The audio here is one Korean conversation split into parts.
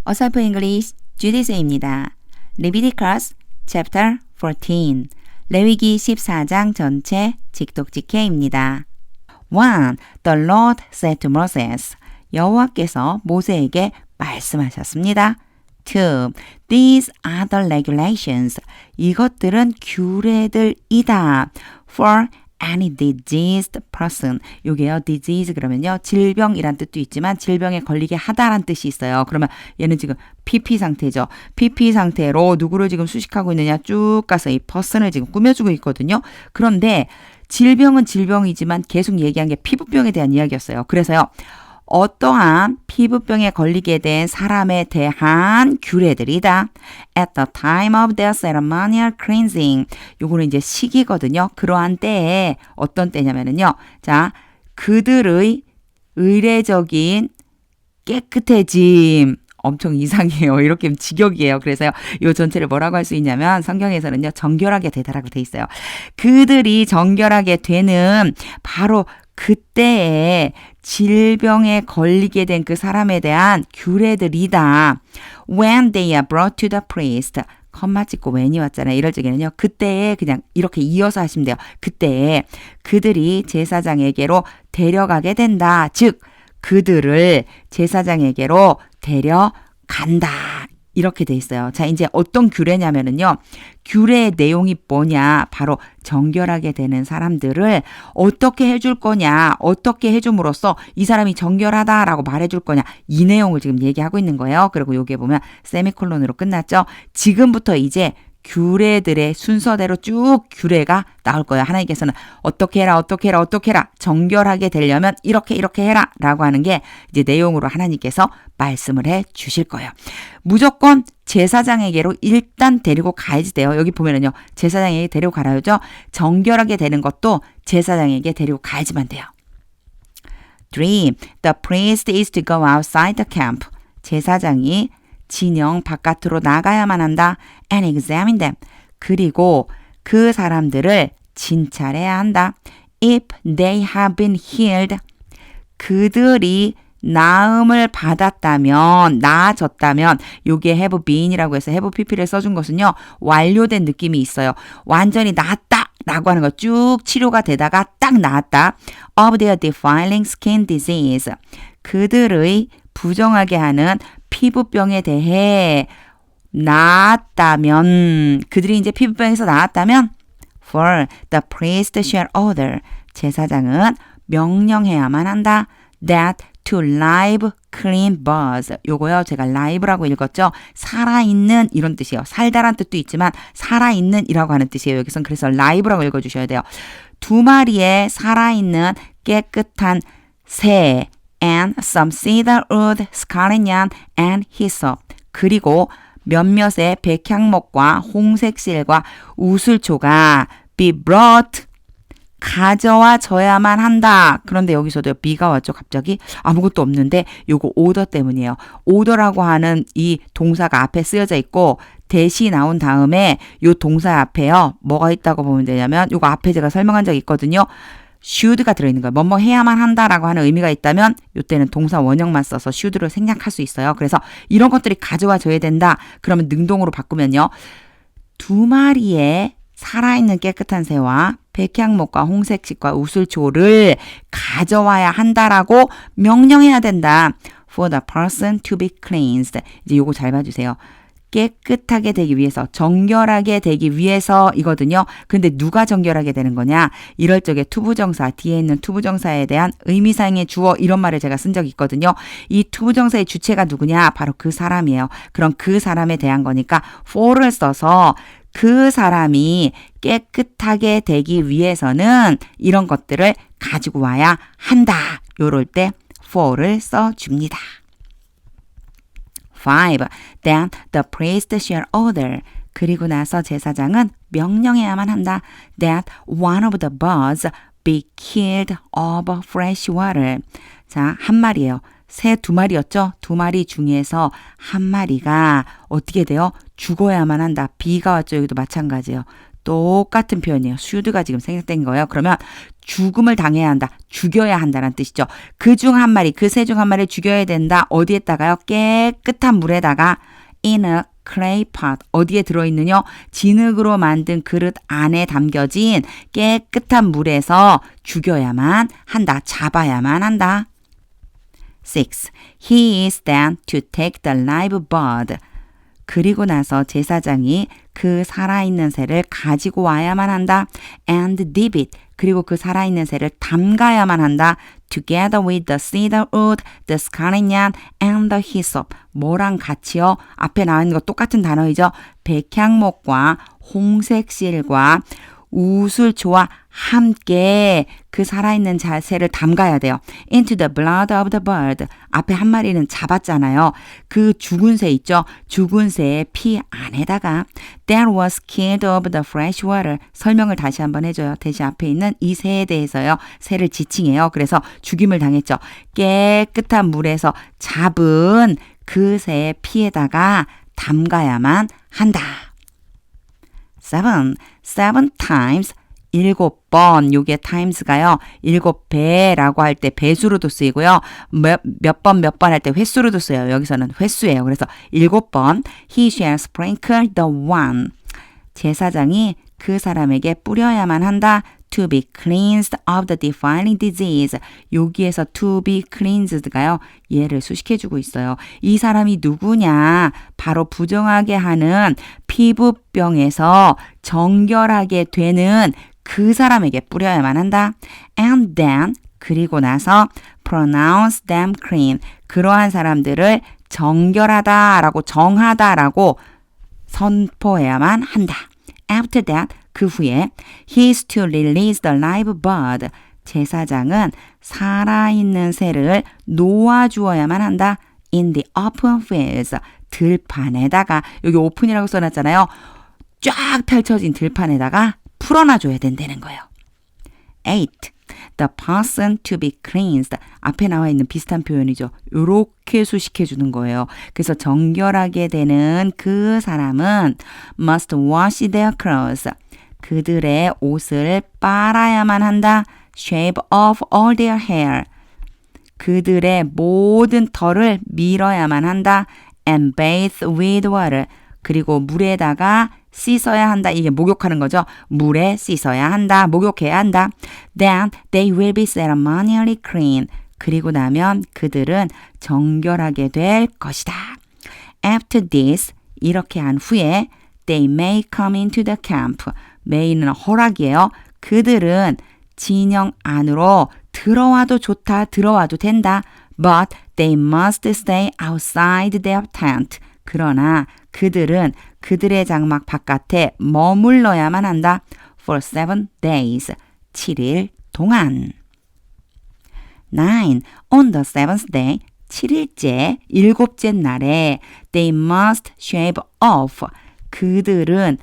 어설프 잉글리시 주디스입니다. 레비티커스 chapter 14 레위기 14장 전체 직독직해입니다. 1. The Lord said to Moses 여호와께서 모세에게 말씀하셨습니다. 2. These are the regulations 이것들은 규례들이다. For any diseased person. 요게요. disease 그러면요. 질병이란 뜻도 있지만 질병에 걸리게 하다란 뜻이 있어요. 그러면 얘는 지금 PP 상태죠. PP 상태로 누구를 지금 수식하고 있느냐 쭉 가서 이 person을 지금 꾸며주고 있거든요. 그런데 질병은 질병이지만 계속 얘기한 게 피부병에 대한 이야기였어요. 그래서요. 어떠한 피부병에 걸리게 된 사람에 대한 규례들이다. At the time of their ceremonial cleansing. 요거는 이제 시기거든요. 그러한 때에 어떤 때냐면은요. 자, 그들의 의례적인 깨끗해짐. 엄청 이상해요. 이렇게 직역이에요. 그래서요. 이 전체를 뭐라고 할 수 있냐면 성경에서는요. 정결하게 되다라고 돼 있어요. 그들이 정결하게 되는 바로 그때에 질병에 걸리게 된 그 사람에 대한 규례들이다. When they are brought to the priest. 컴마 찍고 when이 왔잖아요. 이럴 적에는요. 그때에 그냥 이렇게 이어서 하시면 돼요. 그때에 그들이 제사장에게로 데려가게 된다. 즉 그들을 제사장에게로 데려간다. 이렇게 돼 있어요. 자, 이제 어떤 규례냐면은요. 규례의 내용이 뭐냐. 바로 정결하게 되는 사람들을 어떻게 해줄 거냐. 어떻게 해줌으로써 이 사람이 정결하다라고 말해줄 거냐. 이 내용을 지금 얘기하고 있는 거예요. 그리고 여기에 보면 세미콜론으로 끝났죠. 지금부터 이제 규례들의 순서대로 쭉 규례가 나올 거예요. 하나님께서는 어떻게 해라, 어떻게 해라, 어떻게 해라. 정결하게 되려면 이렇게 해라 라고 하는 게 이제 내용으로 하나님께서 말씀을 해 주실 거예요. 무조건 제사장에게로 일단 데리고 가야지 돼요. 여기 보면은요. 제사장에게 데리고 가라죠. 정결하게 되는 것도 제사장에게 데리고 가야지만 돼요. 3. The priest is to go outside the camp. 제사장이 진영 바깥으로 나가야만 한다. And examine them. 그리고 그 사람들을 진찰해야 한다. If they have been healed. 그들이 나음을 받았다면, 나아졌다면, 요게 have been이라고 해서 have pp를 써준 것은요, 완료된 느낌이 있어요. 완전히 나았다! 라고 하는 거 쭉 치료가 되다가 딱 나았다. Of their defiling skin disease. 그들의 부정하게 하는 피부병에 대해 나았다면, 그들이 이제 피부병에서 나았다면, for the priest shall order. 제사장은 명령해야만 한다. That to live clean birds. 요거요, 제가 live라고 읽었죠. 살아있는 이런 뜻이에요. 살다란 뜻도 있지만 살아있는 이라고 하는 뜻이에요. 여기선 그래서 live라고 읽어주셔야 돼요. 2마리의 살아있는 깨끗한 새 and some cedar wood, scarlet yarn and hyssop. 그리고 몇몇의 백향목과 홍색실과 우슬초가 be brought 가져와져야만 한다. 그런데 여기서도 be가 왔죠. 갑자기 아무것도 없는데 요거 order 때문이에요. order라고 하는 이 동사가 앞에 쓰여져 있고 대시 나온 다음에 요 동사 앞에요. 뭐가 있다고 보면 되냐면 요거 앞에 제가 설명한 적이 있거든요. should가 들어있는 거예요. 뭐뭐 해야만 한다라고 하는 의미가 있다면 이때는 동사 원형만 써서 should를 생략할 수 있어요. 그래서 이런 것들이 가져와줘야 된다. 그러면 능동으로 바꾸면요. 2마리의 살아있는 깨끗한 새와 백향목과 홍색식과 우슬초를 가져와야 한다라고 명령해야 된다. For the person to be cleansed. 이제 요거 잘 봐주세요. 깨끗하게 되기 위해서, 정결하게 되기 위해서 이거든요. 근데 누가 정결하게 되는 거냐? 이럴 적에 투부정사, 뒤에 있는 투부정사에 대한 의미상의 주어 이런 말을 제가 쓴 적이 있거든요. 이 투부정사의 주체가 누구냐? 바로 그 사람이에요. 그럼 그 사람에 대한 거니까 for를 써서 그 사람이 깨끗하게 되기 위해서는 이런 것들을 가지고 와야 한다. 요럴 때 for를 써줍니다. 5. Then the priest shall order. 그리고 나서 제사장은 명령해야만 한다. That one of the birds be killed of fresh water. 자, 한 마리예요. 새 2마리였죠? 2마리 중에서 한 마리가 어떻게 돼요? 죽어야만 한다. B가 왔죠? 여기도 마찬가지예요. 똑같은 표현이에요. should가 지금 생략된 거예요. 그러면 죽음을 당해야 한다. 죽여야 한다는 뜻이죠. 그 중 한 마리, 그 새 중 한 마리를 죽여야 된다. 어디에다가요? 깨끗한 물에다가 in a clay pot. 어디에 들어있느냐? 진흙으로 만든 그릇 안에 담겨진 깨끗한 물에서 죽여야만 한다. 잡아야만 한다. 6. He is then to take the live bird. 그리고 나서 제사장이 그 살아있는 새를 가지고 와야만 한다. And dip it. 그리고 그 살아있는 새를 담가야만 한다. Together with the cedar wood, the scarlet yarn, and the hyssop. 뭐랑 같이요? 앞에 나와 있는 거 똑같은 단어이죠. 백향목과 홍색 실과 우슬초와 함께 그 살아있는 새를 담가야 돼요. Into the blood of the bird. 앞에 한 마리는 잡았잖아요. 그 죽은 새 있죠. 죽은 새의 피 안에다가 That was killed of the fresh water. 설명을 다시 한번 해줘요. 대신 앞에 있는 이 새에 대해서요. 새를 지칭해요. 그래서 죽임을 당했죠. 깨끗한 물에서 잡은 그 새의 피에다가 담가야만 한다. 7 times 7번. 요게 times가요. 7배라고 할 때 배수로도 쓰이고요. 몇 번 할 때 횟수로도 쓰여요. 여기서는 횟수예요. 그래서 7번. He shall sprinkle the one. 제사장이 그 사람에게 뿌려야만 한다. To be cleansed of the defiling disease. 여기에서 to be cleansed가요. 얘를 수식해주고 있어요. 이 사람이 누구냐? 바로 부정하게 하는 피부병에서 정결하게 되는 그 사람에게 뿌려야만 한다. And then 그리고 나서 pronounce them clean. 그러한 사람들을 정결하다라고 정하다라고 선포해야만 한다. After that 그 후에 he is to release the live bird. 제사장은 살아있는 새를 놓아주어야만 한다. In the open fields. 들판에다가 여기 오픈이라고 써놨잖아요. 쫙 펼쳐진 들판에다가 풀어놔줘야 된다는 거예요. 8. The person to be cleansed. 앞에 나와 있는 비슷한 표현이죠. 요렇게 수식해주는 거예요. 그래서 정결하게 되는 그 사람은 must wash their clothes. 그들의 옷을 빨아야만 한다. Shave off all their hair. 그들의 모든 털을 밀어야만 한다. And bathe with water. 그리고 물에다가 씻어야 한다. 이게 목욕하는 거죠. 물에 씻어야 한다. 목욕해야 한다. Then they will be ceremonially clean. 그리고 나면 그들은 정결하게 될 것이다. After this, 이렇게 한 후에 they may come into the camp. may는 허락이에요. 그들은 진영 안으로 들어와도 좋다. 들어와도 된다. But they must stay outside their tent. 그러나 그들은 그들의 장막 바깥에 머물러야만 한다. For 7 days. 7일 동안. 9. On the seventh day. 7일째, 7째 날에 they must shave off. 그들은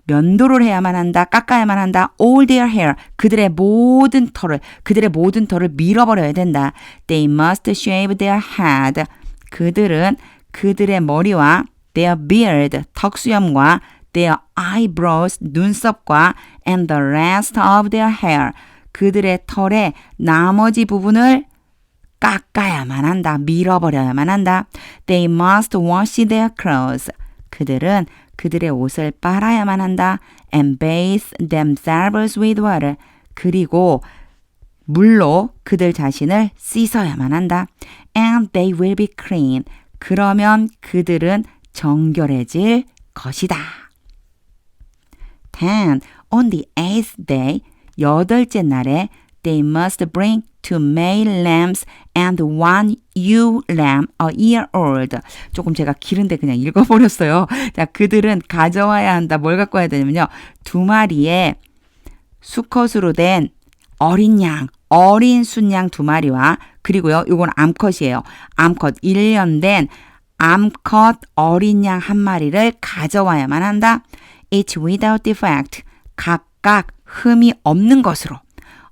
면도를 해야만 한다. 깎아야만 한다. All their hair. 그들의 모든 털을 밀어버려야 된다. They must shave their head. 그들은 그들의 머리와 their beard, 턱수염과 their eyebrows, 눈썹과 and the rest of their hair. 그들의 털의 나머지 부분을 깎아야만 한다. 밀어버려야만 한다. They must wash their clothes. 그들은 그들의 옷을 빨아야만 한다. And bathe themselves with water. 그리고 물로 그들 자신을 씻어야만 한다. And they will be clean. 그러면 그들은 정결해질 것이다. 10. On the 8th day, 8째 날에 they must bring 2 male lambs and 1 ewe lamb a year old. 조금 제가 길은데 그냥 읽어버렸어요. 자, 그들은 가져와야 한다. 뭘 갖고 와야 되냐면요. 2마리의 수컷으로 된 어린 양, 어린 순양 2마리와 그리고요. 이건 암컷이에요. 암컷 1년 된 암컷 어린 양 1마리를 가져와야만 한다. Each without defect. 각각 흠이 없는 것으로.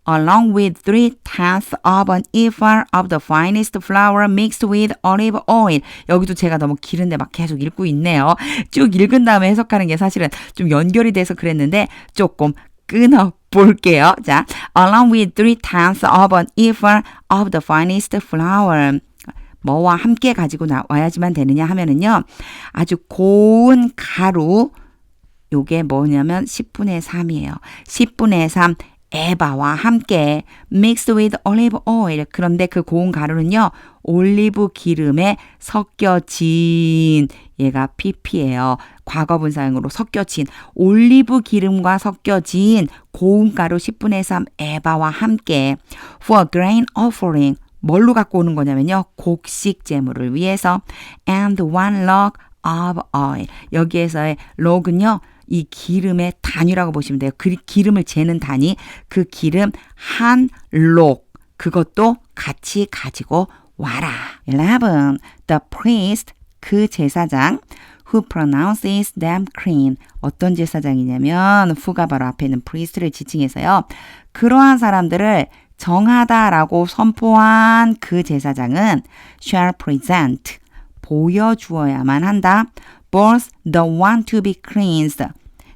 Along with 3/10 of an ephah of the finest flour mixed with olive oil. 여기도 제가 너무 길은데 막 계속 읽고 있네요. 쭉 읽은 다음에 해석하는 게 사실은 좀 연결이 돼서 그랬는데 조금 볼게요. 자, along with 3/10 of an ephah of the finest flour. 뭐와 함께 가지고 와야지만 되느냐 하면은요. 아주 고운 가루, 요게 뭐냐면 10분의 3이에요. 10분의 3 에바와 함께 mixed with olive oil. 그런데 그 고운 가루는요. 올리브 기름에 섞여진, 얘가 pp예요. 과거분사형으로 섞여진, 올리브 기름과 섞여진 고운 가루 10분의 3 에바와 함께 for a grain offering. 뭘로 갖고 오는 거냐면요. 곡식 제물을 위해서 and 1 log of oil. 여기에서의 log은요. 이 기름의 단위라고 보시면 돼요. 그 기름을 재는 단위, 그 기름 한 록, 그것도 같이 가지고 와라. 11. The priest, 그 제사장, who pronounces them clean. 어떤 제사장이냐면 who가 바로 앞에 있는 priest를 지칭해서요. 그러한 사람들을 정하다라고 선포한 그 제사장은 shall present, 보여주어야만 한다. both the one to be cleansed.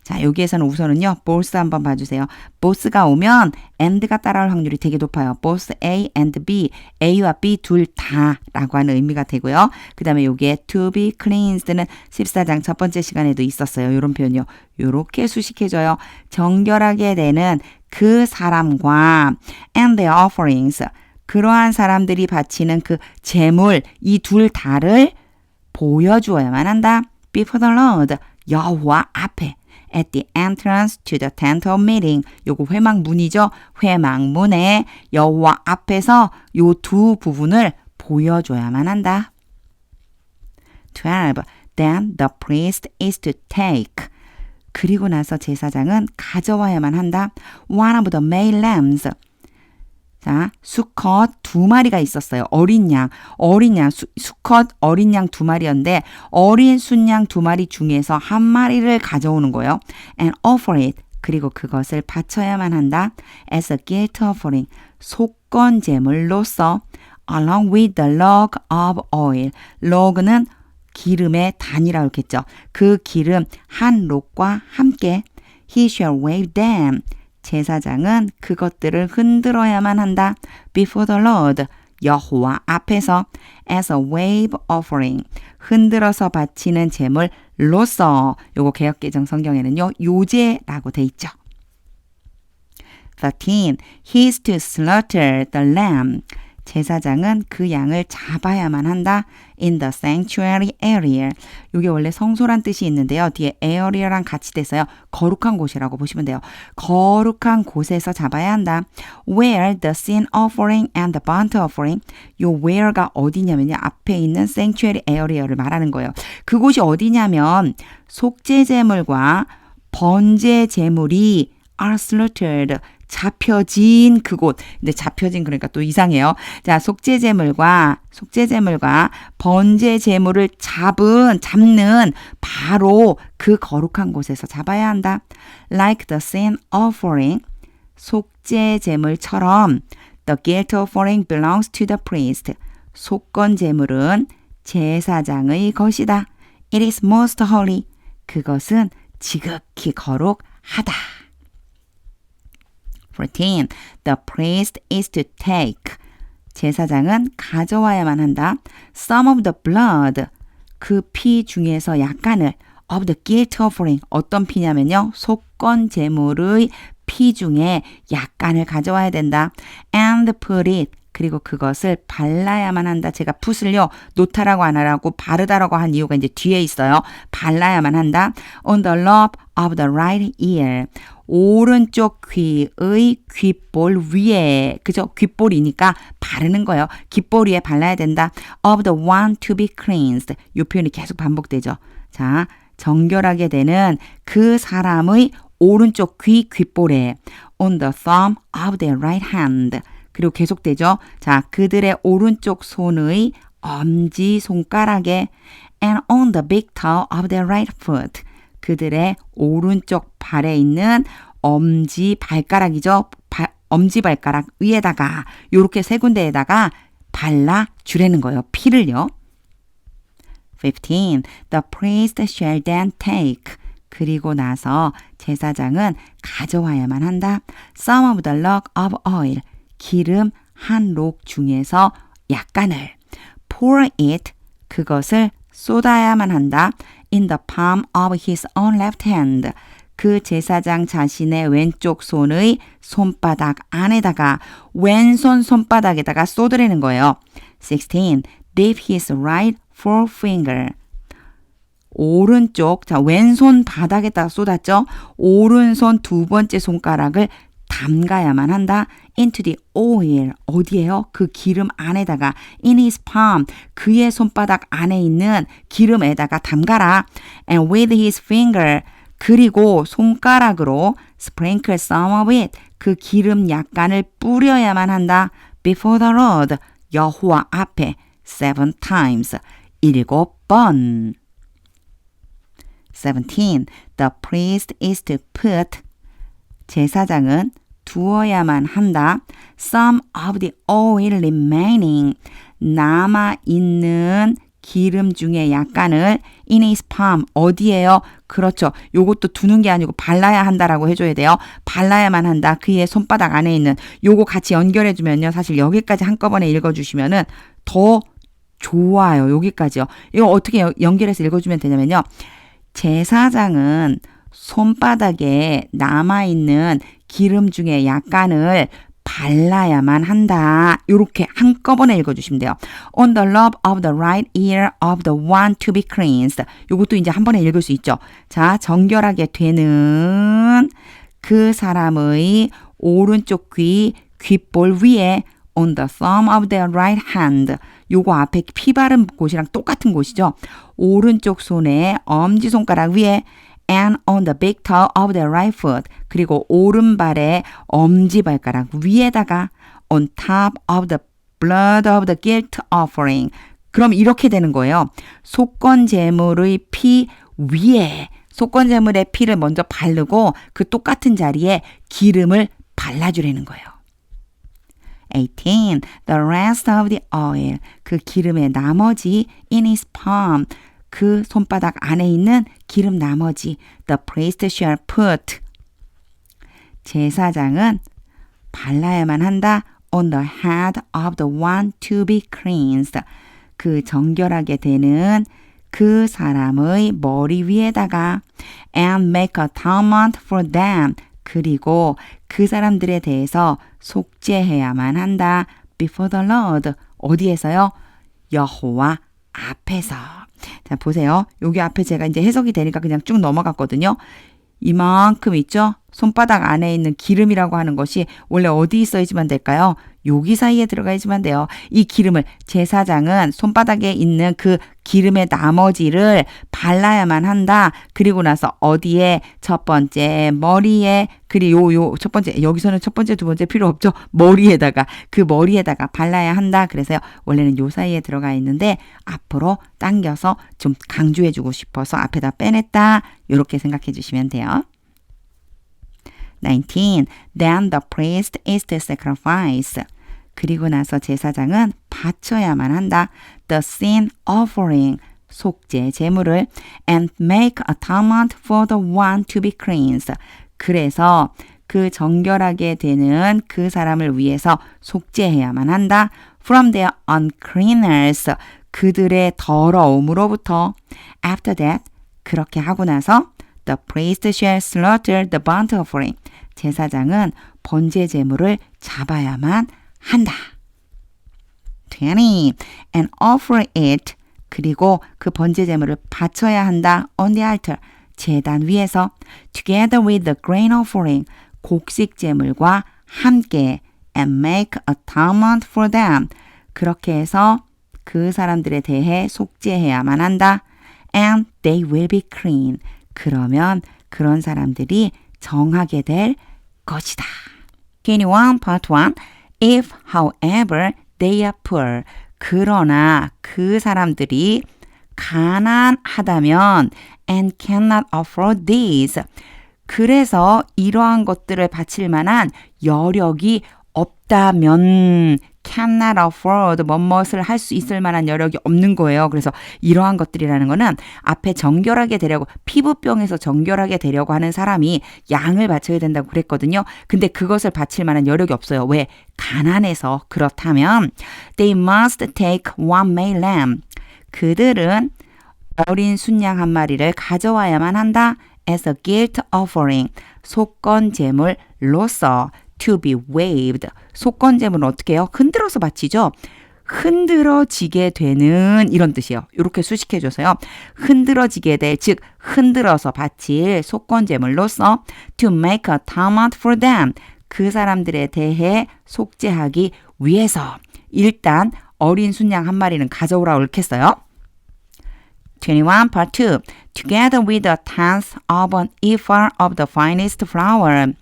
자, 여기에서는 우선은요. both 한번 봐주세요. both가 오면 and가 따라올 확률이 되게 높아요. both A and B, A와 B 둘 다라고 하는 의미가 되고요. 그 다음에 여기에 to be cleansed는 14장 첫 번째 시간에도 있었어요. 이런 표현이요. 이렇게 수식해줘요. 정결하게 되는 그 사람과 and their offerings, 그러한 사람들이 바치는 그 제물, 이 둘 다를 보여주어야만 한다. Before the Lord, 여호와 앞에. At the entrance to the tent of meeting. 요거 회막문이죠. 회막문에 여호와 앞에서 요 두 부분을 보여줘야만 한다. 12. Then the priest is to take. 그리고 나서 제사장은 가져와야만 한다. One of the male lambs. 자, 수컷 2마리가 있었어요. 어린 양, 수컷 어린 양 2마리였는데 어린 순양 2마리 중에서 1마리를 가져오는 거예요. And offer it. 그리고 그것을 바쳐야만 한다. As a guilt offering. 속건 제물로서 along with the log of oil. log는 기름의 단위라고 했겠죠. 그 기름 한 록과 함께 he shall wave them. 제사장은 그것들을 흔들어야만 한다. Before the Lord, 여호와 앞에서 as a wave offering, 흔들어서 바치는 제물로서. 요거 개역개정 성경에는요. 요제라고 돼 있죠. 13. He is to slaughter the lamb. 제사장은 그 양을 잡아야만 한다. In the sanctuary area. 이게 원래 성소란 뜻이 있는데요. 뒤에 area랑 같이 돼서요. 거룩한 곳이라고 보시면 돼요. 거룩한 곳에서 잡아야 한다. Where the sin offering and the burnt offering. 요 where가 어디냐면요. 앞에 있는 sanctuary area를 말하는 거예요. 그곳이 어디냐면 속죄제물과 번제제물이 are slaughtered. 잡혀진 그곳. 근데 잡혀진 그러니까 또 이상해요. 자, 속죄제물과 번제제물을 잡는 바로 그 거룩한 곳에서 잡아야 한다. Like the sin offering, 속죄제물처럼 the guilt offering belongs to the priest. 속건제물은 제사장의 것이다. It is most holy. 그것은 지극히 거룩하다. 14. The priest is to take. 제사장은 가져와야만 한다. Some of the blood. 그 피 중에서 약간을 of the guilt offering. 어떤 피냐면요. 속건 제물의 피 중에 약간을 가져와야 된다. And put it. 그리고 그것을 발라야만 한다. 제가 풋을요. 놓다라고 안 하라고 바르다라고 한 이유가 이제 뒤에 있어요. 발라야만 한다. On the lobe of the right ear. 오른쪽 귀의 귓볼 위에. 그죠? 귓볼이니까 바르는 거예요. 귓볼 위에 발라야 된다. Of the one to be cleansed. 이 표현이 계속 반복되죠. 자, 정결하게 되는 그 사람의 오른쪽 귓볼에. On the thumb of their right hand. 그리고 계속되죠. 자, 그들의 오른쪽 손의 엄지손가락에 and on the big toe of their right foot. 그들의 오른쪽 발에 있는 엄지발가락이죠. 엄지발가락 위에다가 요렇게 세 군데에다가 발라주라는 거예요. 피를요. 15. The priest shall then take. 그리고 나서 제사장은 가져와야만 한다. Some of the log of oil. 기름 한 록 중에서 약간을 pour it. 그것을 쏟아야만 한다. In the palm of his own left hand. 그 제사장 자신의 왼쪽 손의 손바닥 안에다가 왼손 손바닥에다가 쏟으라는 거예요. 16. Dip his right forefinger. 오른쪽, 자, 왼손 바닥에다가 쏟았죠? 오른손 두 번째 손가락을 담가야만 한다. Into the oil. 어디에요? 그 기름 안에다가. In his palm. 그의 손바닥 안에 있는 기름에다가 담가라. And with his finger. 그리고 손가락으로 sprinkle some of it. 그 기름 약간을 뿌려야만 한다. Before the Lord. 여호와 앞에 7 times. 7번. 17. The priest is to put. 제사장은 두어야만 한다. Some of the oil remaining. 남아있는 기름 중에 약간을 in his palm. 어디에요? 그렇죠. 요것도 두는 게 아니고 발라야 한다라고 해줘야 돼요. 발라야만 한다. 그의 손바닥 안에 있는 요거 같이 연결해주면요. 사실 여기까지 한꺼번에 읽어주시면은 더 좋아요. 여기까지요. 이거 어떻게 연결해서 읽어주면 되냐면요. 제사장은 손바닥에 남아있는 기름 중에 약간을 발라야만 한다. 이렇게 한꺼번에 읽어주시면 돼요. On the lobe of the right ear of the one to be cleansed. 이것도 이제 한 번에 읽을 수 있죠. 자, 정결하게 되는 그 사람의 오른쪽 귀, 귓볼 위에 on the thumb of their right hand. 요거 앞에 피 바른 곳이랑 똑같은 곳이죠. 오른쪽 손에 엄지손가락 위에 and on the big toe of their right foot. 그리고 오른발의 엄지발가락 위에다가 on top of the blood of the guilt offering. 그럼 이렇게 되는 거예요. 속건제물의 피 위에 속건제물의 피를 먼저 바르고 그 똑같은 자리에 기름을 발라주라는 거예요. 18. The rest of the oil. 그 기름의 나머지 in his palm. 그 손바닥 안에 있는 기름 나머지 the priest shall put. 제사장은 발라야만 한다. on the head of the one to be cleansed. 그 정결하게 되는 그 사람의 머리 위에다가 and make atonement for them. 그리고 그 사람들에 대해서 속죄해야만 한다. before the Lord. 어디에서요? 여호와 앞에서. 자, 보세요. 여기 앞에 제가 이제 해석이 되니까 그냥 쭉 넘어갔거든요. 이만큼 있죠? 손바닥 안에 있는 기름이라고 하는 것이 원래 어디 있어야지만 될까요? 여기 사이에 들어가야지만 돼요. 이 기름을 제사장은 손바닥에 있는 그 기름의 나머지를 발라야만 한다. 그리고 나서 어디에? 첫 번째 머리에, 그리고 요 첫 번째, 여기서는 첫 번째, 두 번째 필요 없죠. 머리에다가, 그 머리에다가 발라야 한다. 그래서요, 원래는 요 사이에 들어가 있는데 앞으로 당겨서 좀 강조해주고 싶어서 앞에다 빼냈다. 이렇게 생각해 주시면 돼요. 19. Then the priest is to sacrifice. 그리고 나서 제사장은 바쳐야만 한다. The sin offering. 속죄 제물을 and make atonement for the one to be cleansed. 그래서 그 정결하게 되는 그 사람을 위해서 속죄해야만 한다. From their uncleanness. 그들의 더러움으로부터. After that. 그렇게 하고 나서 the priest shall slaughter the burnt offering. 제사장은 번제 제물을 잡아야만 한다. 20. And offer it. 그리고 그 번제 제물을 바쳐야 한다. On the altar. 제단 위에서. Together with the grain offering. 곡식 제물과 함께. And make atonement for them. 그렇게 해서 그 사람들에 대해 속죄해야만 한다. And they will be clean. 그러면 그런 사람들이 정하게 될 것이다. 21 part 1. If, however, they are poor. 그러나 그 사람들이 가난하다면 and cannot afford these. 그래서 이러한 것들을 바칠 만한 여력이 없다면 cannot afford 뭐뭇을 할 수 있을 만한 여력이 없는 거예요. 그래서 이러한 것들이라는 거는 앞에 정결하게 되려고 피부병에서 정결하게 되려고 하는 사람이 양을 바쳐야 된다고 그랬거든요. 근데 그것을 바칠 만한 여력이 없어요. 왜? 가난해서. 그렇다면 they must take one male lamb. 그들은 어린 순양 한 마리를 가져와야만 한다. as a guilt offering. 속건 제물로서 to be waved. 속건 제물은 어떻게 해요? 흔들어서 바치죠. 흔들어지게 되는 이런 뜻이에요. 이렇게 수식해줘서요. 흔들어지게 될, 즉 흔들어서 바칠 속건 제물로서 to make atonement for them. 그 사람들에 대해 속죄하기 위해서 일단 어린 순양 한 마리는 가져오라 옳겠어요. 21 part 2. Together with a tenth of an ephah of the finest flour.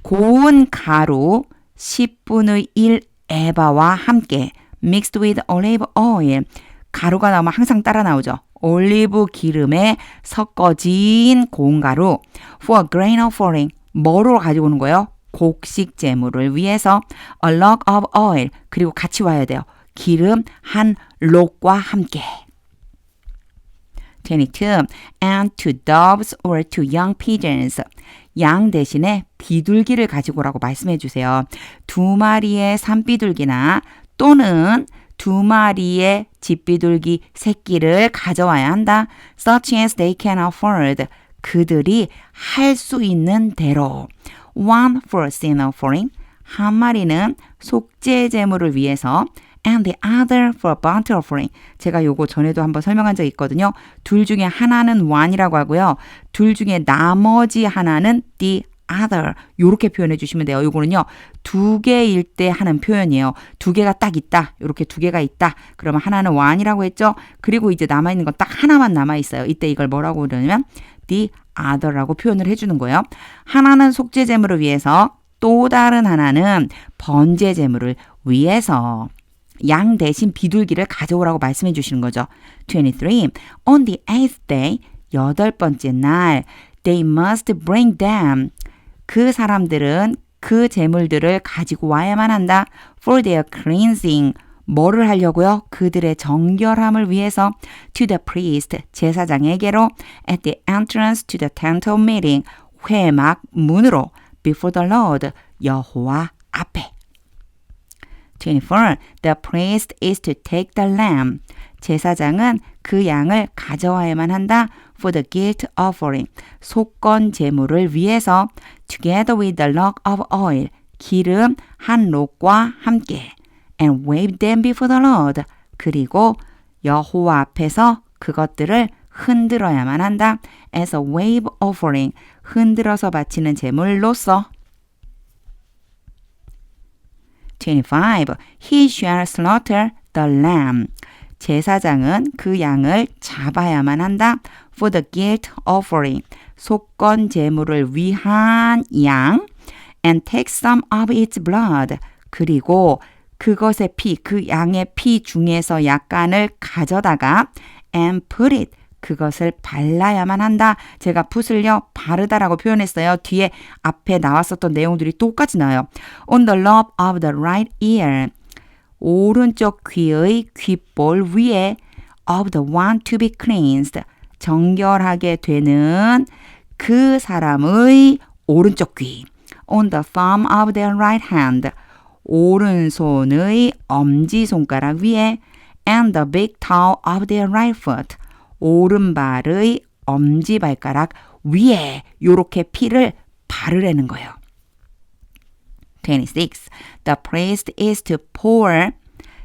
고운 가루 10분의 1 에바와 함께 mixed with olive oil. 가루가 나오면 항상 따라 나오죠. 올리브 기름에 섞어진 고운 가루 for a grain offering. 뭐로 가지고 오는 거예요? 곡식 제물을 위해서 a log of oil. 그리고 같이 와야 돼요. 기름 한 록과 함께. 22. And two doves or two young pigeons. 양 대신에 비둘기를 가지고 오라고 말씀해 주세요. 2마리의 산비둘기나 또는 2마리의 집비둘기 새끼를 가져와야 한다. Such as they can afford. 그들이 할 수 있는 대로. One for sin offering. 한 마리는 속죄 제물을 위해서. And the other for burnt offering. 제가 요거 전에도 한번 설명한 적이 있거든요. 둘 중에 하나는 one이라고 하고요. 둘 중에 나머지 하나는 the other. 요렇게 표현해 주시면 돼요. 요거는요. 2개일 때 하는 표현이에요. 2개가 딱 있다. 요렇게 2개가 있다. 그러면 하나는 one이라고 했죠. 그리고 이제 남아있는 건 딱 하나만 남아있어요. 이때 이걸 뭐라고 그러냐면 the other라고 표현을 해주는 거예요. 하나는 속죄 제물을 위해서 또 다른 하나는 번제 제물을 위해서. 양 대신 비둘기를 가져오라고 말씀해 주시는 거죠. 23. On the eighth day, 8번째 날, they must bring them. 그 사람들은 그 제물들을 가지고 와야만 한다. For their cleansing. 뭐를 하려고요? 그들의 정결함을 위해서 to the priest, 제사장에게로 at the entrance to the tent of meeting, 회막 문으로 before the Lord, 여호와 앞에. 24. The priest is to take the lamb. 제사장은 그 양을 가져와야만 한다. For the guilt offering. 속건 제물을 위해서 together with the log of oil. 기름 한 록과 함께. And wave them before the Lord. 그리고 여호와 앞에서 그것들을 흔들어야만 한다. As a wave offering. 흔들어서 바치는 제물로서. 25. He shall slaughter the lamb. 제사장은 그 양을 잡아야만 한다. For the guilt offering. 속건 제물을 위한 양. And take some of its blood. 그리고 그것의 피, 그 양의 피 중에서 약간을 가져다가 and put it. 그것을 발라야만 한다. 제가 풋을요 바르다라고 표현했어요. 뒤에 앞에 나왔었던 내용들이 똑같이 나와요. On the lobe of the right ear. 오른쪽 귀의 귓볼 위에 of the one to be cleansed. 정결하게 되는 그 사람의 오른쪽 귀. On the thumb of their right hand. 오른손의 엄지손가락 위에 and the big toe of their right foot. 오른발의 엄지발가락 위에 요렇게 피를 바르라는 거예요. 26. The priest is to pour.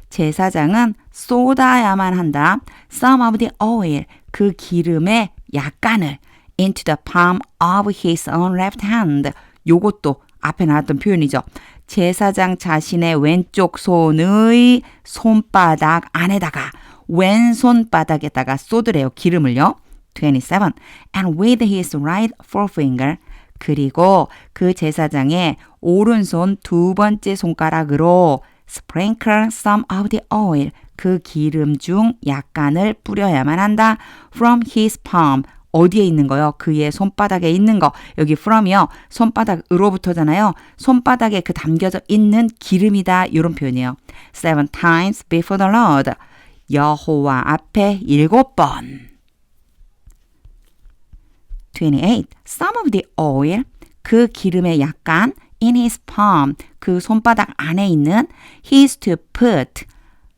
제사장은 쏟아야만 한다. Some of the oil. 그 기름의 약간을 into the palm of his own left hand. 요것도 앞에 나왔던 표현이죠. 제사장 자신의 왼쪽 손의 손바닥 안에다가 왼손바닥에다가 쏟으래요. 기름을요. 27. And with his right forefinger. 그리고 그 제사장의 오른손 두 번째 손가락으로 sprinkle some of the oil. 그 기름 중 약간을 뿌려야만 한다. From his palm. 어디에 있는 거요? 그의 손바닥에 있는 거. 여기 from이요. 손바닥으로부터잖아요. 손바닥에 그 담겨져 있는 기름이다. 이런 표현이에요. 7 times before the Lord. 여호와 앞에 7번. 28. Some of the oil. 그 기름의 약간 in his palm. 그 손바닥 안에 있는 he is to put.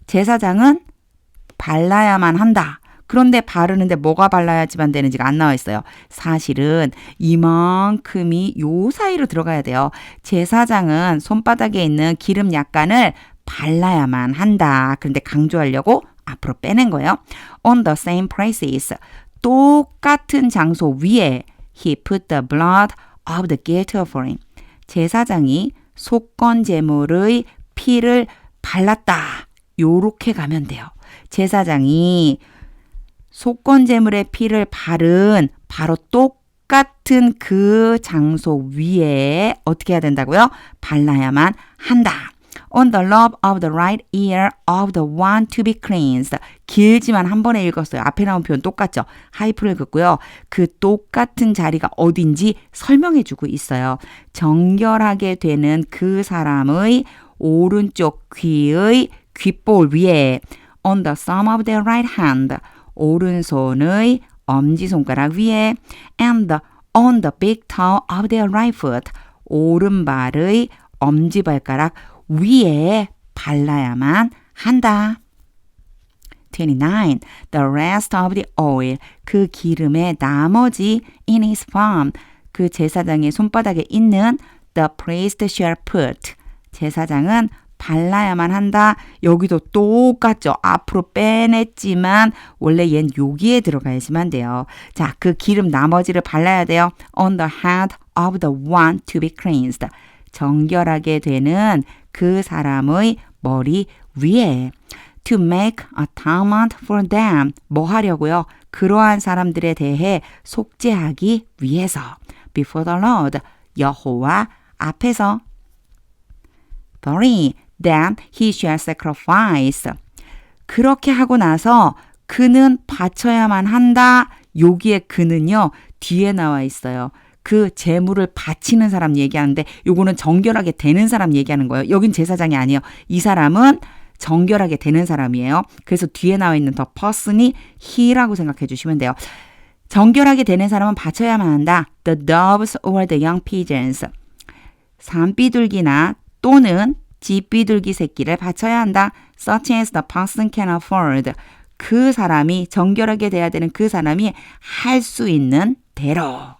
제사장은 발라야만 한다. 그런데 바르는데 뭐가 발라야지만 되는지가 안 나와 있어요. 사실은 이만큼이 요 사이로 들어가야 돼요. 제사장은 손바닥에 있는 기름 약간을 발라야만 한다. 그런데 강조하려고 앞으로 빼낸 거예요. On the same places. 똑같은 장소 위에 he put the blood of the guilt offering. 제사장이 속건 제물의 피를 발랐다. 요렇게 가면 돼요. 제사장이 속건 제물의 피를 바른 바로 똑같은 그 장소 위에 어떻게 해야 된다고요? 발라야만 한다. On the lobe of the right ear of the one to be cleansed. 길지만 한 번에 읽었어요. 앞에 나온 표현 똑같죠? 하이프를 긋고요. 그 똑같은 자리가 어딘지 설명해주고 있어요. 정결하게 되는 그 사람의 오른쪽 귀의 귓볼 위에 on the thumb of their right hand. 오른손의 엄지손가락 위에 and on the big toe of their right foot. 오른발의 엄지발가락 위에 발라야만 한다. 29. The rest of the oil. 그 기름의 나머지 in his palm. 그 제사장의 손바닥에 있는 the priest shall put. 제사장은 발라야만 한다. 여기도 똑같죠. 앞으로 빼냈지만 원래 얜 여기에 들어가야지만 돼요. 자, 그 기름 나머지를 발라야 돼요. On the head of the one to be cleansed. 정결하게 되는 그 사람의 머리 위에. To make atonement for them. 뭐 하려고요? 그러한 사람들에 대해 속죄하기 위해서. Before the Lord. 여호와 앞에서. 30. Then he shall sacrifice. 그렇게 하고 나서 그는 바쳐야만 한다. 여기에 그는요. 뒤에 나와 있어요. 그 제물을 바치는 사람 얘기하는데 요거는 정결하게 되는 사람 얘기하는 거예요. 여긴 제사장이 아니에요. 이 사람은 정결하게 되는 사람이에요. 그래서 뒤에 나와 있는 더 person이 he라고 생각해 주시면 돼요. 정결하게 되는 사람은 바쳐야만 한다. The doves or the young pigeons. 산비둘기나 또는 집비둘기 새끼를 바쳐야 한다. Such as the person can afford. 그 사람이 정결하게 돼야 되는 그 사람이 할 수 있는 대로.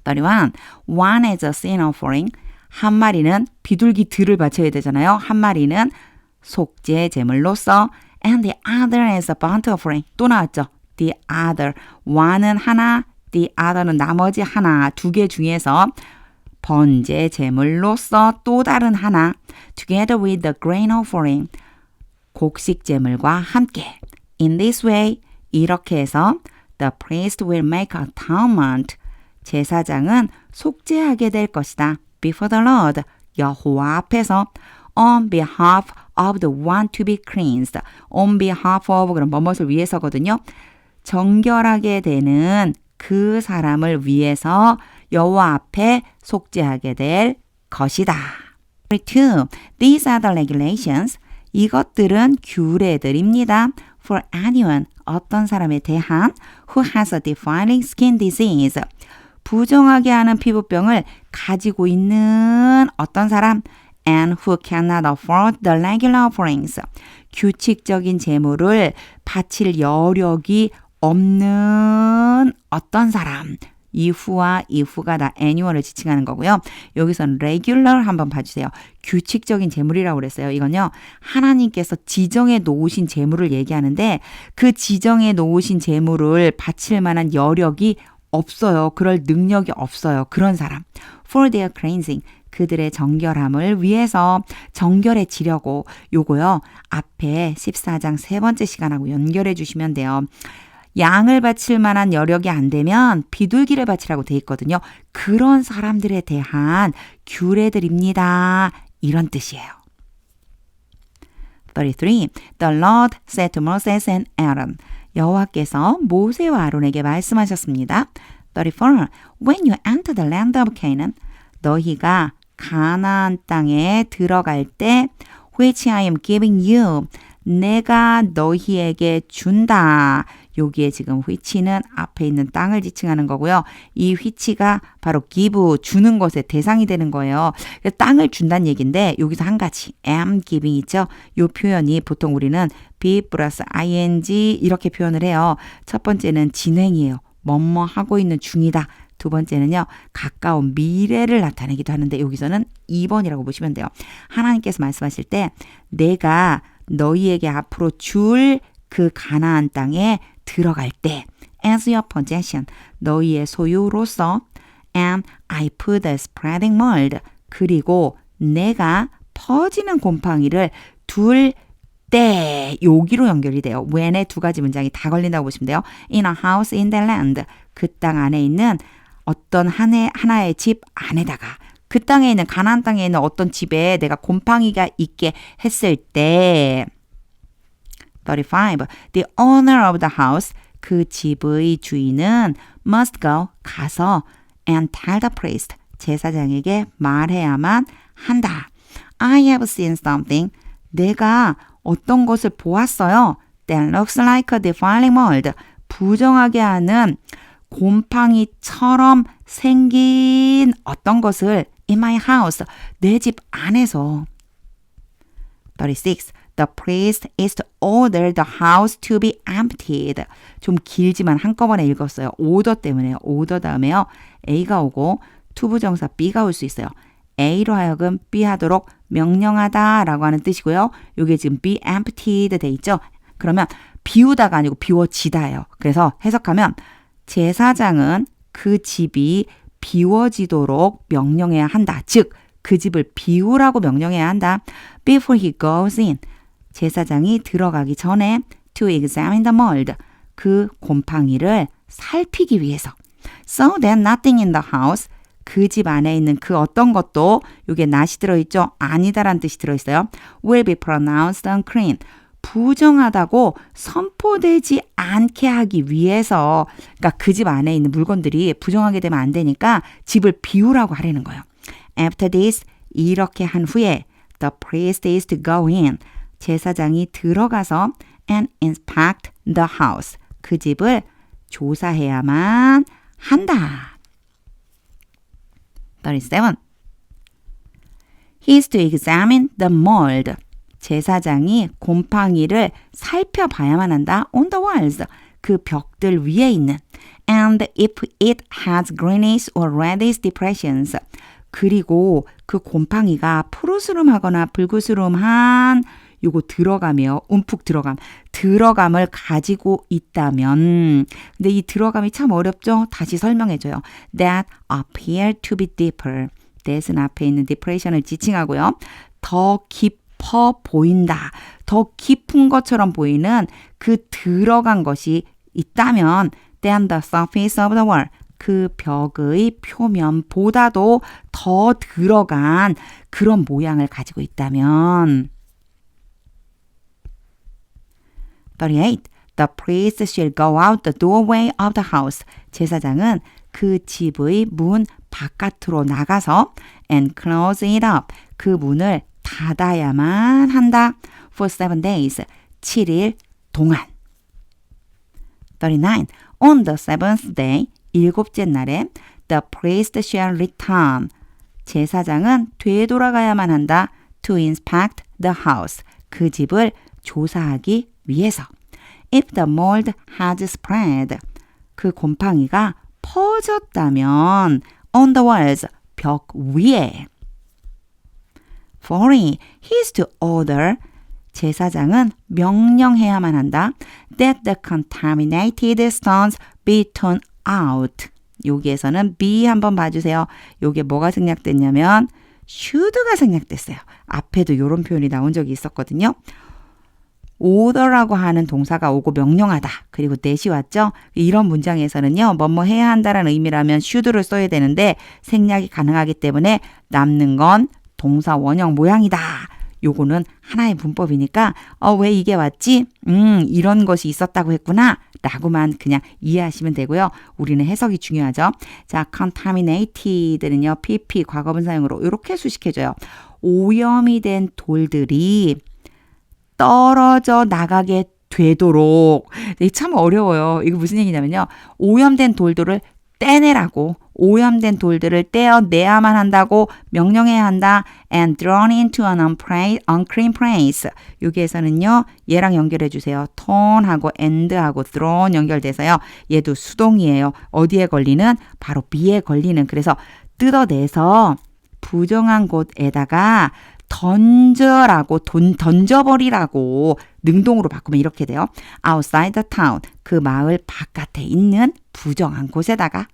31. One is a sin offering. 한 마리는 비둘기들을 바쳐야 되잖아요. 한 마리는 속죄 제물로서. And the other is a burnt offering. 또 나왔죠. The other. one은 하나, the other는 나머지 하나. 두 개 중에서 번제 제물로서 또 다른 하나. Together with the grain offering. 곡식 제물과 함께. In this way. 이렇게 해서 the priest will make atonement. 제사장은 속죄하게 될 것이다. Before the Lord. 여호와 앞에서. On behalf of the one to be cleansed. On behalf of 그럼 뭐뭇을 위해서거든요. 정결하게 되는 그 사람을 위해서 여호와 앞에 속죄하게 될 것이다. 2. These are the regulations. 이것들은 규례들입니다. For anyone, 어떤 사람에 대한 who has a defiling skin disease. 부정하게 하는 피부병을 가지고 있는 어떤 사람 and who cannot afford the regular offerings. 규칙적인 제물을 바칠 여력이 없는 어떤 사람. 이후와 이후가 다 annual을 지칭하는 거고요. 여기서는 regular 한번 봐주세요. 규칙적인 제물이라고 그랬어요. 이건요. 하나님께서 지정해 놓으신 제물을 얘기하는데 그 지정해 놓으신 제물을 바칠 만한 여력이 없어요. 그럴 능력이 없어요. 그런 사람. For their cleansing. 그들의 정결함을 위해서 정결해지려고 요거요. 앞에 14장 세 번째 시간하고 연결해 주시면 돼요. 양을 바칠 만한 여력이 안 되면 비둘기를 바치라고 돼 있거든요. 그런 사람들에 대한 규례들입니다. 이런 뜻이에요. 33. The Lord said to Moses and Aaron. 여호와께서 모세와 아론에게 말씀하셨습니다. 34. When you enter the land of Canaan, 너희가 가나안 땅에 들어갈 때 which I am giving you, 내가 너희에게 준다. 여기에 지금 which는 앞에 있는 땅을 지칭하는 거고요. 이 which가 바로 give, 주는 것의 대상이 되는 거예요. 땅을 준다는 얘기인데 여기서 한 가지 am giving 있죠. 이 표현이 보통 우리는 be 플러스 ing 이렇게 표현을 해요. 첫 번째는 진행이에요. 뭐뭐 하고 있는 중이다. 두 번째는요, 가까운 미래를 나타내기도 하는데 여기서는 2번이라고 보시면 돼요. 하나님께서 말씀하실 때 내가 너희에게 앞으로 줄 그 가나안 땅에 들어갈 때 as your possession, 너희의 소유로서 and I put the spreading mold, 그리고 내가 퍼지는 곰팡이를 둘 때, 여기로 연결이 돼요. when의 두 가지 문장이 다 걸린다고 보시면 돼요. in a house in the land, 그 땅 안에 있는 어떤 하나의 집 안에다가 그 땅에 있는 가나안 땅에 있는 어떤 집에 내가 곰팡이가 있게 했을 때 35. The owner of the house, 그 집의 주인은 must go, 가서 and tell the priest, 제사장에게 말해야만 한다. I have seen something, 내가 어떤 것을 보았어요. That looks like a defiling mold, 부정하게 하는 곰팡이처럼 생긴 어떤 것을 in my house, 내 집 안에서. 36. The priest is to order the house to be emptied. 좀 길지만 한꺼번에 읽었어요. order 때문에요. order 다음에요. A가 오고 투부정사 B가 올 수 있어요. A로 하여금 B 하도록 명령하다라고 하는 뜻이고요. 이게 지금 be emptied 돼 있죠. 그러면 비우다가 아니고 비워지다예요. 그래서 해석하면 제사장은 그 집이 비워지도록 명령해야 한다. 즉, 그 집을 비우라고 명령해야 한다. Before he goes in, 제사장이 들어가기 전에 to examine the mold, 그 곰팡이를 살피기 위해서. So that nothing in the house, 그 집 안에 있는 그 어떤 것도, 이게 not이 들어있죠? 아니다라는 뜻이 들어있어요. will be pronounced unclean, 부정하다고 선포되지 않게 하기 위해서, 그러니까 그 집 안에 있는 물건들이 부정하게 되면 안 되니까 집을 비우라고 하라는 거예요. After this, 이렇게 한 후에 the priest is to go in, 제사장이 들어가서 and inspect the house, 그 집을 조사해야만 한다. 37. He is to examine the mold, 제사장이 곰팡이를 살펴봐야만 한다. on the walls, 그 벽들 위에 있는. And if it has greenish or reddish depressions, 그리고 그 곰팡이가 푸르스름하거나 붉으스름한 요거 들어가며 움푹 들어감을 가지고 있다면, 근데 이 들어감이 참 어렵죠? 다시 설명해줘요. That appear to be deeper. that은 앞에 있는 depression을 지칭하고요. 더 깊어 보인다. 더 깊은 것처럼 보이는 그 들어간 것이 있다면 than the surface of the wall. 그 벽의 표면보다도 더 들어간 그런 모양을 가지고 있다면. 38. The priest shall go out the doorway of the house. 제사장은 그 집의 문 바깥으로 나가서 and close it up. 그 문을 닫아야만 한다. For 7 days. 7일 동안. 39. On the seventh day. 일곱째 날에 the priest shall return. 제사장은 되돌아가야만 한다. To inspect the house. 그 집을 조사하기 위해서. If the mold has spread, 그 곰팡이가 퍼졌다면 on the walls, 벽 위에. 40. He is to order, 제사장은 명령해야만 한다. That the contaminated stones be torn out. 여기에서는 be 한번 봐주세요. 요게 뭐가 생략됐냐면 should가 생략됐어요. 앞에도 이런 표현이 나온 적이 있었거든요. order라고 하는 동사가 오고 명령하다. 그리고 that이 왔죠. 이런 문장에서는요. 뭐뭐 해야 한다라는 의미라면 should를 써야 되는데 생략이 가능하기 때문에 남는 건 동사 원형 모양이다. 요거는 하나의 문법이니까 왜 이게 왔지? 이런 것이 있었다고 했구나 라고만 그냥 이해하시면 되고요. 우리는 해석이 중요하죠. 자, contaminated는요. PP 과거분사형으로 이렇게 수식해줘요. 오염이 된 돌들이 떨어져 나가게 되도록. 참 어려워요. 이거 무슨 얘기냐면요. 오염된 돌들을 떼내라고, 오염된 돌들을 떼어내야만 한다고 명령해야 한다. And thrown into an unclean place. 여기에서는요. 얘랑 연결해 주세요. turn하고 and하고 thrown 연결돼서요. 얘도 수동이에요. 어디에 걸리는? 바로 B에 걸리는. 그래서 뜯어내서 부정한 곳에다가 던져라고, 던져버리라고 능동으로 바꾸면 이렇게 돼요. outside the town, 그 마을 바깥에 있는 부정한 곳에다가.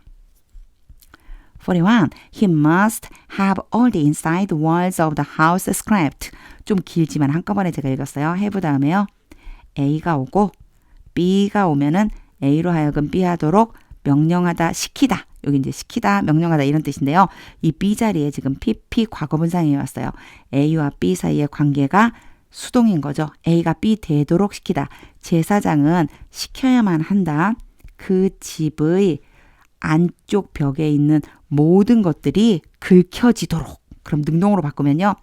41. He must have all the inside walls of the house scraped. 좀 길지만 한꺼번에 제가 읽었어요. have 다음에요. A가 오고 B가 오면은 A로 하여금 B 하도록 명령하다, 시키다. 여기 이제 시키다, 명령하다 이런 뜻인데요. 이 B 자리에 지금 PP 과거분사형이 왔어요. A와 B 사이의 관계가 수동인 거죠. A가 B 되도록 시키다. 제사장은 시켜야만 한다. 그 집의 안쪽 벽에 있는 모든 것들이 긁혀지도록. 그럼 능동으로 바꾸면요.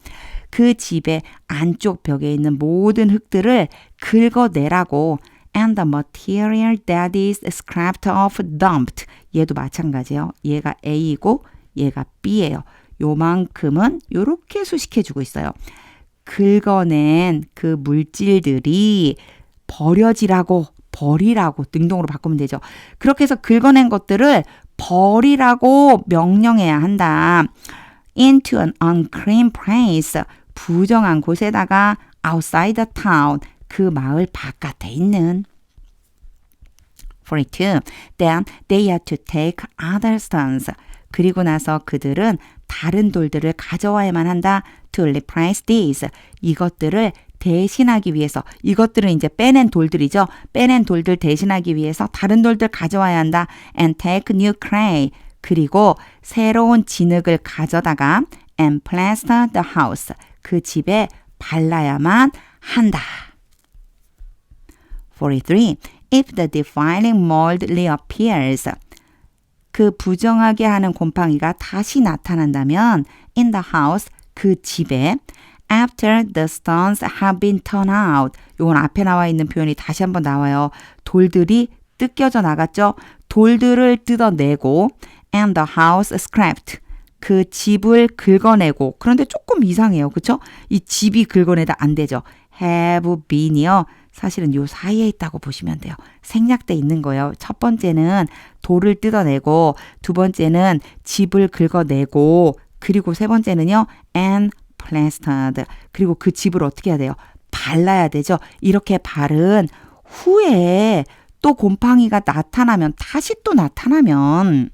그 집의 안쪽 벽에 있는 모든 흙들을 긁어내라고. And the material that is scraped off dumped. 얘도 마찬가지예요. 얘가 A이고 얘가 B예요. 요만큼은 요렇게 수식해주고 있어요. 긁어낸 그 물질들이 버려지라고, 버리라고 능동으로 바꾸면 되죠. 그렇게 해서 긁어낸 것들을 버리라고 명령해야 한다. Into an unclean place. 부정한 곳에다가 outside the town. 그 마을 바깥에 있는. 42. Then they had to take other stones. 그리고 나서 그들은 다른 돌들을 가져와야만 한다. To replace these. 이것들을 대신하기 위해서. 이것들은 이제 빼낸 돌들이죠. 빼낸 돌들 대신하기 위해서 다른 돌들 가져와야 한다. And take new clay. 그리고 새로운 진흙을 가져다가 and plaster the house. 그 집에 발라야만 한다. 43. If the defiling mold reappears. 그 부정하게 하는 곰팡이가 다시 나타난다면 in the house, 그 집에 after the stones have been turned out. 이건 앞에 나와 있는 표현이 다시 한번 나와요. 돌들이 뜯겨져 나갔죠. 돌들을 뜯어내고 and the house scraped. 그 집을 긁어내고. 그런데 조금 이상해요. 그렇죠? 이 집이 긁어내다 안 되죠. have been이요. 사실은 요 사이에 있다고 보시면 돼요. 생략돼 있는 거예요. 첫 번째는 돌을 뜯어내고, 두 번째는 집을 긁어내고, 그리고 세 번째는요. and plastered. 그리고 그 집을 어떻게 해야 돼요? 발라야 되죠. 이렇게 바른 후에 또 곰팡이가 나타나면, 다시 또 나타나면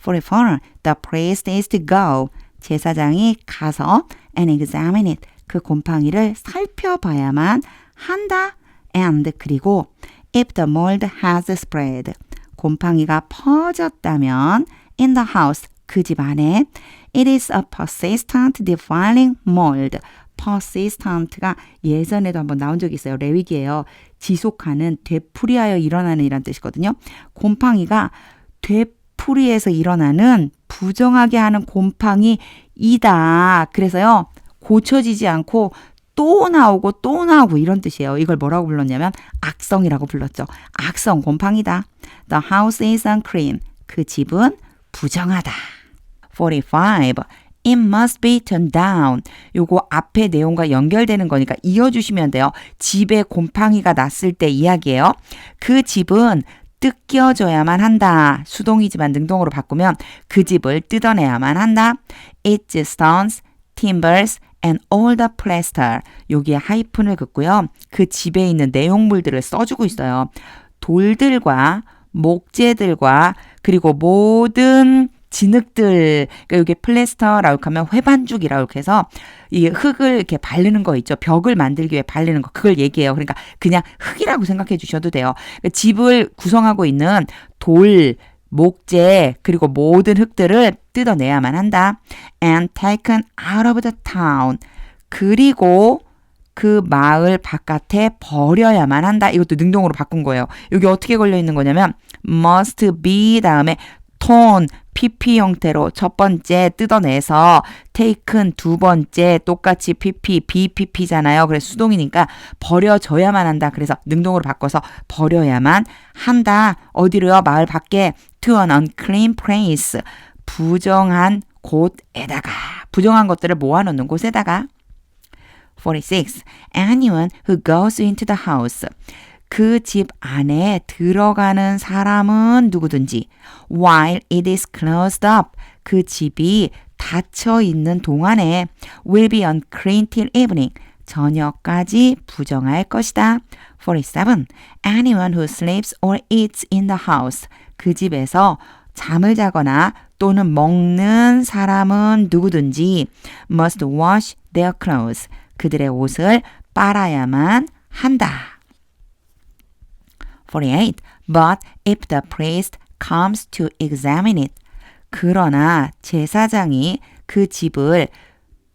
44. The priest is to go. 제사장이 가서 and examine it. 그 곰팡이를 살펴봐야만 한다. And 그리고 if the mold has spread. 곰팡이가 퍼졌다면 in the house. 그 집 안에 it is a persistent defiling mold. persistent가 예전에도 한번 나온 적이 있어요. 레위기예요. 지속하는, 되풀이하여 일어나는 이란 뜻이거든요. 곰팡이가 되풀이해서 일어나는 부정하게 하는 곰팡이이다. 그래서요. 고쳐지지 않고 또 나오고 또 나오고 이런 뜻이에요. 이걸 뭐라고 불렀냐면 악성이라고 불렀죠. 악성 곰팡이다. The house is unclean. 그 집은 부정하다. 45. It must be turned down. 요거 앞에 내용과 연결되는 거니까 이어주시면 돼요. 집에 곰팡이가 났을 때 이야기예요. 그 집은 뜯겨져야만 한다. 수동이지만 능동으로 바꾸면 그 집을 뜯어내야만 한다. Its stones, timbers, and all the plaster. 여기에 하이픈을 긋고요. 그 집에 있는 내용물들을 써주고 있어요. 돌들과 목재들과 그리고 모든 진흙들, 그러니까 여기 플래스터라고 하면 회반죽이라고 해서 이 흙을 이렇게 바르는 거 있죠. 벽을 만들기 위해 바르는 거, 그걸 얘기해요. 그러니까 그냥 흙이라고 생각해 주셔도 돼요. 그러니까 집을 구성하고 있는 돌, 목재, 그리고 모든 흙들을 뜯어내야만 한다. And taken out of the town. 그리고 그 마을 바깥에 버려야만 한다. 이것도 능동으로 바꾼 거예요. 여기 어떻게 걸려 있는 거냐면 must be 다음에 torn, pp 형태로 첫 번째 뜯어내서 taken 두 번째 똑같이 pp, bpp잖아요. 그래서 수동이니까 버려져야만 한다. 그래서 능동으로 바꿔서 버려야만 한다. 어디로요? 마을 밖에 to an unclean place. 부정한 곳에다가 부정한 것들을 모아놓는 곳에다가 46. Anyone who goes into the house. 그 집 안에 들어가는 사람은 누구든지 while it is closed up. 그 집이 닫혀 있는 동안에 will be unclean till evening. 저녁까지 부정할 것이다. 47. Anyone who sleeps or eats in the house. 그 집에서 잠을 자거나 또는 먹는 사람은 누구든지 must wash their clothes. 그들의 옷을 빨아야만 한다. 48. But if the priest comes to examine it. 그러나 제사장이 그 집을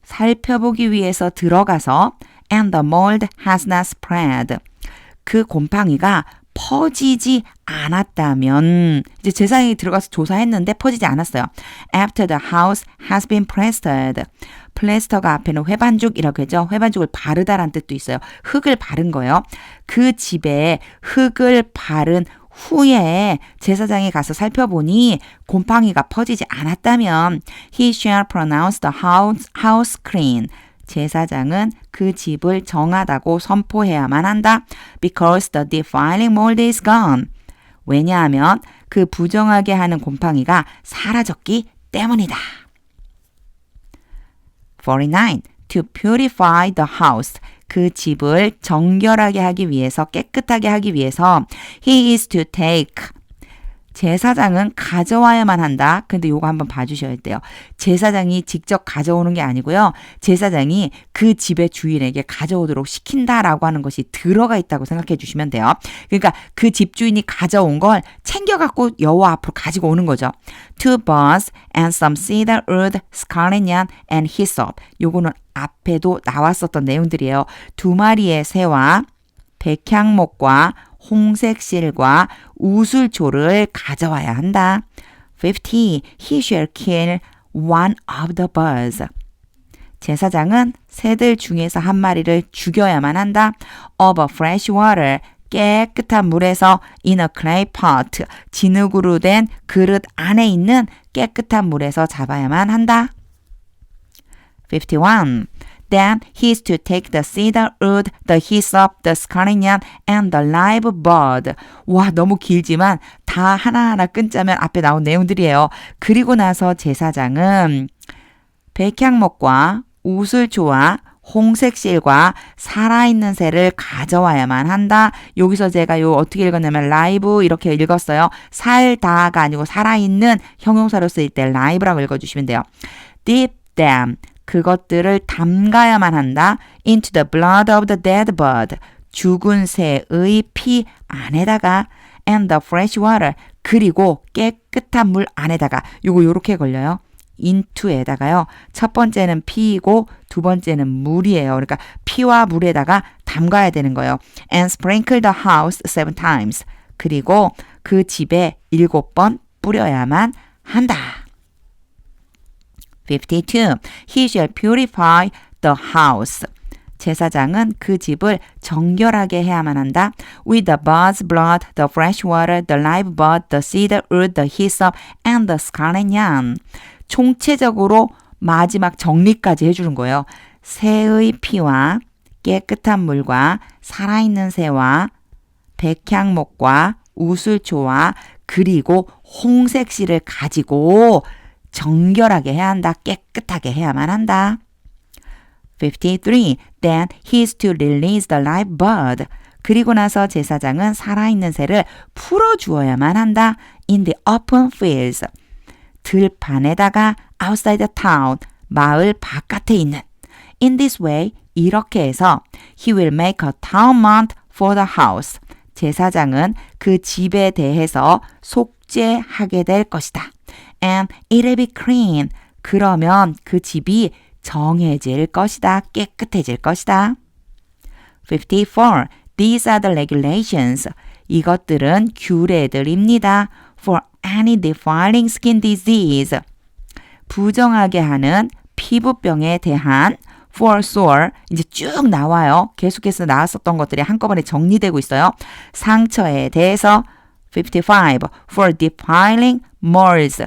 살펴보기 위해서 들어가서 and the mold has not spread. 그 곰팡이가 퍼지지 않았다면 이제 제사장이 들어가서 조사했는데 퍼지지 않았어요. After the house has been plastered. 플래스터가 앞에는 회반죽이라고 하죠. 회반죽을 바르다라는 뜻도 있어요. 흙을 바른 거예요. 그 집에 흙을 바른 후에 제사장이 가서 살펴보니 곰팡이가 퍼지지 않았다면 he shall pronounce the house clean. 제사장은 그 집을 정하다고 선포해야만 한다. Because the defiling mold is gone. 왜냐하면 그 부정하게 하는 곰팡이가 사라졌기 때문이다. 49. To purify the house. 그 집을 정결하게 하기 위해서 깨끗하게 하기 위해서 he is to take. 제사장은 가져와야만 한다. 근데 요거 한번 봐주셔야 돼요. 제사장이 직접 가져오는 게 아니고요. 제사장이 그 집의 주인에게 가져오도록 시킨다라고 하는 것이 들어가 있다고 생각해 주시면 돼요. 그러니까 그 집주인이 가져온 걸 챙겨갖고 여호와 앞으로 가지고 오는 거죠. Two bulls and some cedar wood, scarlet yarn and hyssop. 요거는 앞에도 나왔었던 내용들이에요. 두 마리의 새와 백향목과 홍색 실과 우슬초를 가져와야 한다. 50. He shall kill one of the birds. 제사장은 새들 중에서 한 마리를 죽여야만 한다. Of a fresh water. 깨끗한 물에서 in a clay pot. 진흙으로 된 그릇 안에 있는 깨끗한 물에서 잡아야만 한다. 51. Then he is to take the cedar wood, the hyssop, the scarlet yarn, and the live bird. 와, 너무 길지만 다 하나하나 끊자면 앞에 나온 내용들이에요. 그리고 나서 제사장은 백향목과 우슬초와 홍색 실과 살아있는 새를 가져와야만 한다. 여기서 제가 요 어떻게 읽었냐면 라이브 이렇게 읽었어요. 살다가 아니고 살아있는 형용사로 쓰일 때 라이브라고 읽어주시면 돼요. Dip them. 그것들을 담가야만 한다. Into the blood of the dead bird. 죽은 새의 피 안에다가 and the fresh water. 그리고 깨끗한 물 안에다가. 요거 요렇게 걸려요. into에다가요. 첫 번째는 피이고 두 번째는 물이에요. 그러니까 피와 물에다가 담가야 되는 거예요. And sprinkle the house 7 times. 그리고 그 집에 7번 뿌려야만 한다. 52. He shall purify the house. 제사장은 그 집을 정결하게 해야만 한다. With the bird's blood, the fresh water, the live bird, the cedar wood, the hyssop, and the scarlet yarn. 총체적으로 마지막 정리까지 해주는 거예요. 새의 피와 깨끗한 물과 살아있는 새와 백향목과 우슬초와 그리고 홍색실을 가지고 정결하게 해야 한다. 깨끗하게 해야만 한다. 53. Then he is to release the live bird. 그리고 나서 제사장은 살아있는 새를 풀어주어야만 한다. In the open fields. 들판에다가 outside the town. 마을 바깥에 있는. In this way. 이렇게 해서 he will make a town mount for the house. 제사장은 그 집에 대해서 속죄하게 될 것이다. And it'll be clean. 그러면 그 집이 정해질 것이다. 깨끗해질 것이다. 54. These are the regulations. 이것들은 규례들입니다. For any defiling skin disease. 부정하게 하는 피부병에 대한 for sore 이제 쭉 나와요. 계속해서 나왔었던 것들이 한꺼번에 정리되고 있어요. 상처에 대해서 55. For defiling moles.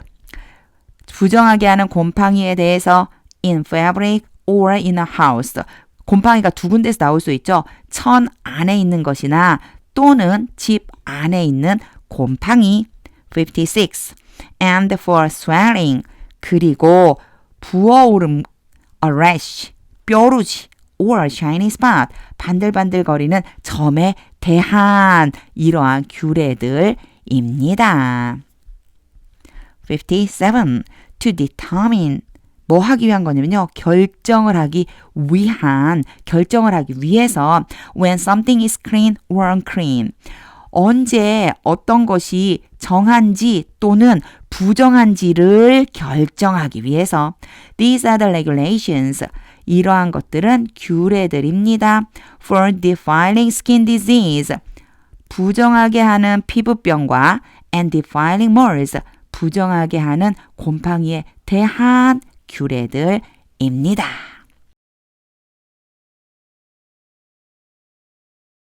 부정하게 하는 곰팡이에 대해서 in fabric or in a house. 곰팡이가 두 군데서 나올 수 있죠. 천 안에 있는 것이나 또는 집 안에 있는 곰팡이. 56. And for swelling. 그리고 부어오름 a rash, 뾰루지 or a shiny spot, 반들반들거리는 점에 대한 이러한 규례들입니다. 57. To determine. 뭐 하기 위한 거냐면요. 결정을 하기 위해서 when something is clean or unclean. 언제 어떤 것이 정한지 또는 부정한지를 결정하기 위해서 These are the regulations. 이러한 것들은 규례들입니다. For defiling skin disease. 부정하게 하는 피부병과 and defiling moles. 부정하게 하는 곰팡이에 대한 규례들입니다.